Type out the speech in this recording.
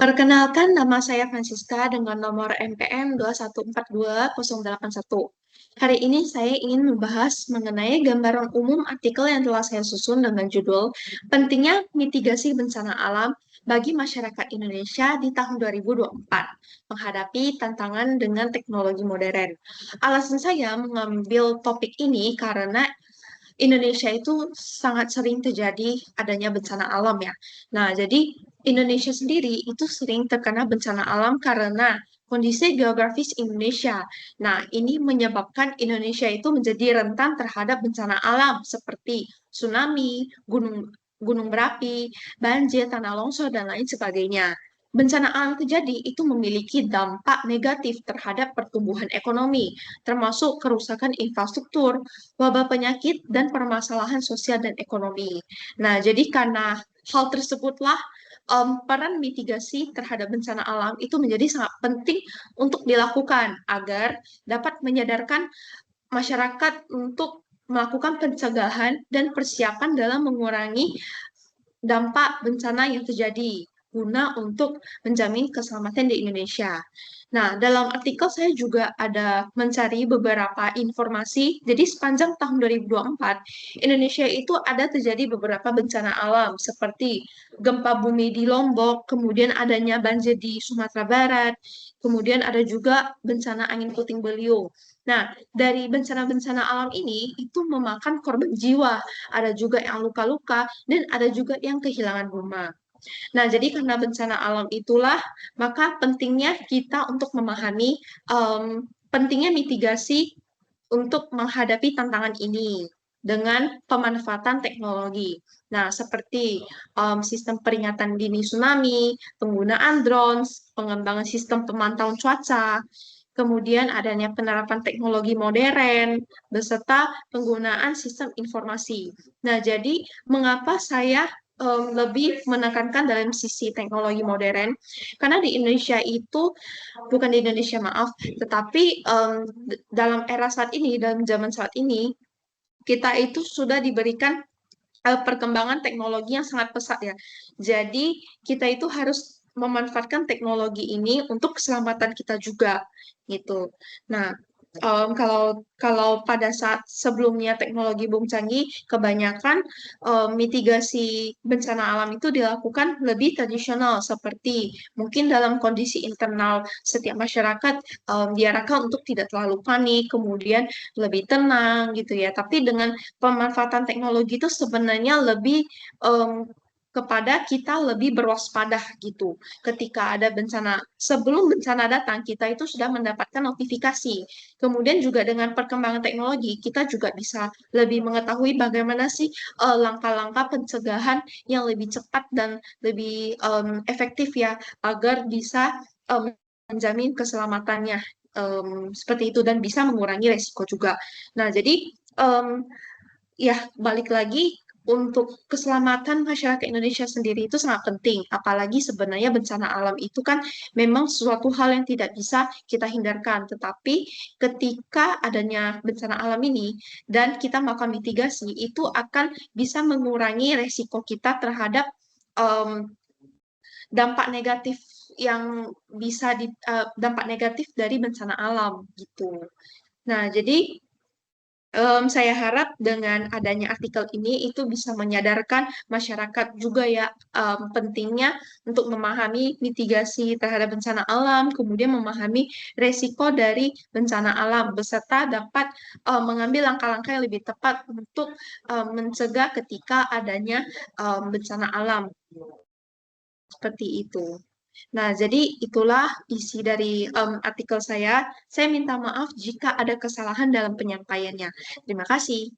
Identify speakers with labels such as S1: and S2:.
S1: Perkenalkan, nama saya Francisca dengan nomor NPM 2142081. Hari ini saya ingin membahas mengenai gambaran umum artikel yang telah saya susun dengan judul Pentingnya Mitigasi Bencana Alam bagi Masyarakat Indonesia di tahun 2024, menghadapi tantangan dengan teknologi modern. Alasan saya mengambil topik ini karena Indonesia itu sangat sering terjadi adanya bencana alam ya. Nah, jadi Indonesia sendiri itu sering terkena bencana alam karena kondisi geografis Indonesia. Nah, ini menyebabkan Indonesia itu menjadi rentan terhadap bencana alam seperti tsunami, gunung berapi, banjir, tanah longsor, dan lain sebagainya. Bencana alam terjadi itu memiliki dampak negatif terhadap pertumbuhan ekonomi, termasuk kerusakan infrastruktur, wabah penyakit, dan permasalahan sosial dan ekonomi. Nah, jadi karena hal tersebutlah peran mitigasi terhadap bencana alam itu menjadi sangat penting untuk dilakukan agar dapat menyadarkan masyarakat untuk melakukan pencegahan dan persiapan dalam mengurangi dampak bencana yang terjadi guna untuk menjamin keselamatan di Indonesia. Nah, dalam artikel saya juga ada mencari beberapa informasi. Jadi sepanjang tahun 2024, Indonesia itu ada terjadi beberapa bencana alam seperti gempa bumi di Lombok, kemudian adanya banjir di Sumatera Barat, kemudian ada juga bencana angin puting beliung. Nah, dari bencana-bencana alam ini itu memakan korban jiwa, ada juga yang luka-luka, dan ada juga yang kehilangan rumah. Nah, jadi karena bencana alam itulah, maka pentingnya kita untuk memahami pentingnya mitigasi untuk menghadapi tantangan ini dengan pemanfaatan teknologi. Nah, seperti sistem peringatan dini tsunami, penggunaan drones, pengembangan sistem pemantauan cuaca, kemudian adanya penerapan teknologi modern, beserta penggunaan sistem informasi. Nah, jadi mengapa saya lebih menekankan dalam sisi teknologi modern? Karena di Indonesia itu, bukan di Indonesia, maaf, tetapi dalam era saat ini, dalam zaman saat ini, kita itu sudah diberikan perkembangan teknologi yang sangat pesat ya. Jadi kita itu harus memanfaatkan teknologi ini untuk keselamatan kita juga gitu. Nah, kalau kalau pada saat sebelumnya teknologi belum canggih, kebanyakan mitigasi bencana alam itu dilakukan lebih tradisional seperti mungkin dalam kondisi internal setiap masyarakat diarahkan untuk tidak terlalu panik, kemudian lebih tenang gitu ya. Tapi dengan pemanfaatan teknologi itu sebenarnya lebih kepada kita lebih berwaspada gitu. Ketika ada bencana, sebelum bencana datang, kita itu sudah mendapatkan notifikasi. Kemudian juga dengan perkembangan teknologi, kita juga bisa lebih mengetahui bagaimana sih langkah-langkah pencegahan yang lebih cepat dan lebih efektif ya, agar bisa menjamin keselamatannya seperti itu dan bisa mengurangi resiko juga. Nah, jadi um, ya, balik lagi untuk keselamatan masyarakat Indonesia sendiri itu sangat penting. Apalagi sebenarnya bencana alam itu kan memang suatu hal yang tidak bisa kita hindarkan. Tetapi ketika adanya bencana alam ini dan kita melakukan mitigasi, itu akan bisa mengurangi resiko kita terhadap em, dampak negatif yang bisa dampak negatif dari bencana alam gitu. Nah, jadi saya harap dengan adanya artikel ini itu bisa menyadarkan masyarakat juga ya pentingnya untuk memahami mitigasi terhadap bencana alam, kemudian memahami resiko dari bencana alam, beserta dapat mengambil langkah-langkah yang lebih tepat untuk mencegah ketika adanya bencana alam seperti itu. Nah, jadi itulah isi dari artikel saya. Saya minta maaf jika ada kesalahan dalam penyampaiannya. Terima kasih.